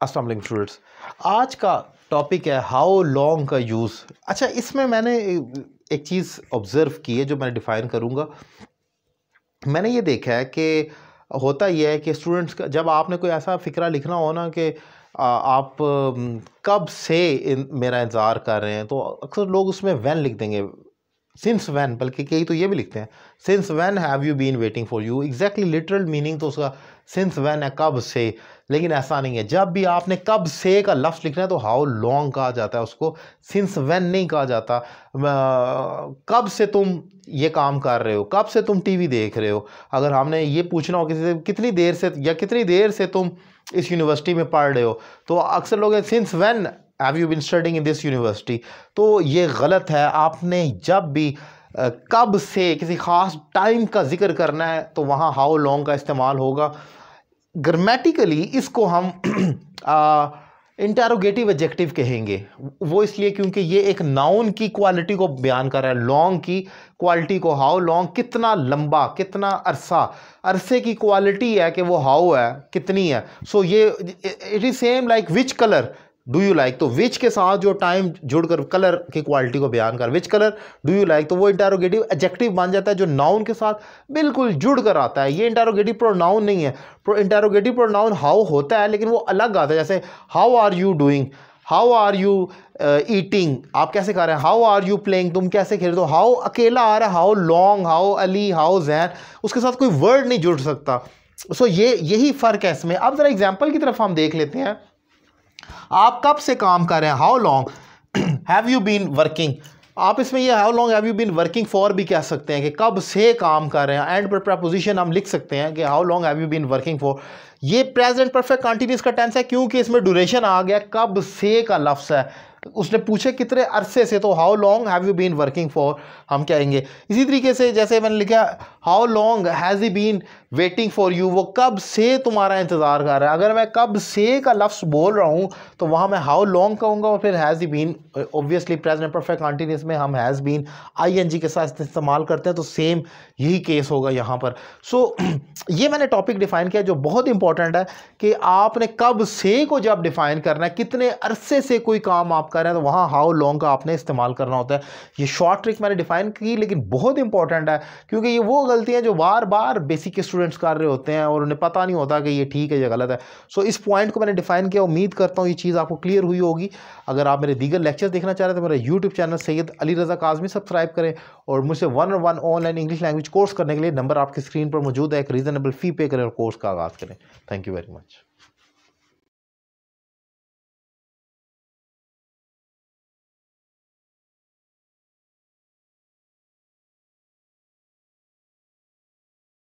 अस्सलाम वालेकुम स्टूडेंट्स। आज का टॉपिक है हाउ लॉन्ग का यूज़। अच्छा, इसमें मैंने एक चीज़ ऑब्ज़र्व की है जो मैं डिफ़ाइन करूँगा। मैंने ये देखा है कि होता ये है कि स्टूडेंट्स का जब आपने कोई ऐसा फ़िक्रा लिखना हो ना कि आप कब से मेरा इंतज़ार कर रहे हैं, तो अक्सर लोग उसमें व्हेन लिख देंगे, सिंस व्हेन, बल्कि कई तो ये भी लिखते हैं since when have you been waiting for you. Exactly literal meaning तो उसका सिंस व्हेन है, कब से। लेकिन ऐसा नहीं है। जब भी आपने कब से का लफ्ज़ लिखना है तो हाउ लॉन्ग कहा जाता है उसको, सिंस व्हेन नहीं कहा जाता। कब से तुम ये काम कर रहे हो, कब से तुम टीवी देख रहे हो। अगर हमने ये पूछना हो किसी से कितनी देर से या कितनी देर से तुम इस यूनिवर्सिटी में पढ़ रहे हो, तो अक्सर लोग since when have you been studying in this university. तो ये गलत है। आपने जब भी कब से किसी ख़ास टाइम का जिक्र करना है तो वहाँ हाउ लॉन्ग का इस्तेमाल होगा। ग्रामेटिकली इसको हम इंटेरोगेटिव एडजेक्टिव कहेंगे। वो इसलिए क्योंकि ये एक नाउन की क्वालिटी को बयान कर रहा है, लॉन्ग की क्वालिटी को। हाउ लॉन्ग, कितना लंबा, कितना अरसा, अरसे की क्वालिटी है कि वो हाउ है, कितनी है। सो ये it is same like which colour do you like. तो विच के साथ जो टाइम जुड़कर कलर की क्वालिटी को बयान कर, which colour do you like, तो वो इंटेरोगेटिव एडजेक्टिव बन जाता है जो नाउन के साथ बिल्कुल जुड़ कर आता है। ये इंटेरोगेटिव प्रोनाउन नहीं है। इंटेरोगेटिव प्रोनाउन हाउ होता है लेकिन वो अलग आता है। जैसे how are you doing, how are you eating, आप कैसे खा रहे हैं। हाउ आर यू प्लेइंग, तुम कैसे खेल रहे हो। हाउ अकेला आ रहा है, how long, how Ali, how Jain, उसके साथ कोई वर्ड नहीं जुड़ सकता। सो यही फ़र्क है इसमें। अब ज़रा एग्जाम्पल की तरफ हम देख लेते हैं। आप कब से काम कर रहे हैं, how long have you been working. आप इसमें ये how long have you been working for भी कह सकते हैं कि कब से काम कर रहे हैं। एंड पर प्रपोजिशन हम लिख सकते हैं कि how long have you been working for. ये प्रेजेंट परफेक्ट कंटिन्यूस का टेंस है क्योंकि इसमें ड्यूरेशन आ गया, कब से का लफ्ज़ है। उसने पूछे कितने अरसे से, तो how long have you been working for हम कहेंगे। इसी तरीके से जैसे मैंने लिखा how long has he been waiting for you, वो कब से तुम्हारा इंतज़ार कर रहा है। अगर मैं कब से का लफ्ज़ बोल रहा हूँ तो वहाँ मैं हाउ लॉन्ग कहूँगा और फिर has he been. Obviously present perfect continuous में हम हैज़ बीन आईएनजी के साथ इस्तेमाल करते हैं, तो सेम यही केस होगा यहाँ पर। सो ये मैंने टॉपिक डिफ़ाइन किया जो बहुत इंपॉर्टेंट है कि आपने कब से को जब डिफ़ाइन करना है, कितने अरसे से कोई काम आप कर रहे हैं, तो वहाँ हाउ लॉन्ग का आपने इस्तेमाल करना होता है। ये शॉर्ट ट्रिक मैंने डिफ़ाइन की लेकिन बहुत इंपॉर्टेंट है क्योंकि ये वो गलतियाँ जो बार बार बेसिक के स्टूडेंट्स कर रहे होते हैं और उन्हें पता नहीं होता कि ये ठीक है या गलत है। सो इस पॉइंट को मैंने डिफ़ाइन किया। उम्मीद करता हूँ ये चीज़ आपको क्लियर हुई होगी। अगर आप मेरे दीगर लेक्चर्स देखना चाह रहे हैं तो मेरा YouTube channel Syed Ali Raza Kazmi subscribe करें और मुझसे 1-on-1 online English language course करने के लिए नंबर आपकी स्क्रीन पर मौजूद है। एक रीज़नेबल फ़ी पे करें और कोर्स का आगाज़ करें। Thank you very much.